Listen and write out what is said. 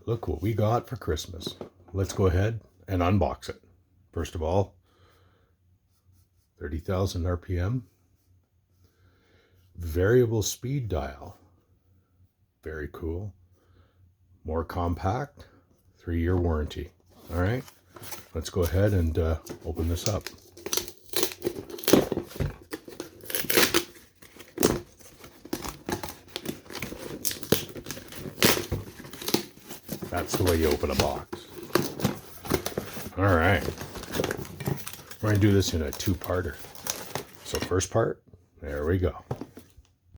look what we got for Christmas. Let's go ahead and unbox it. First of all, 30,000 RPM. Variable speed dial. Very cool. More compact. 3-year warranty. All right, let's go ahead and open this up. That's the way you open a box. All right. We're going to do this in a two-parter. So first part, there we go.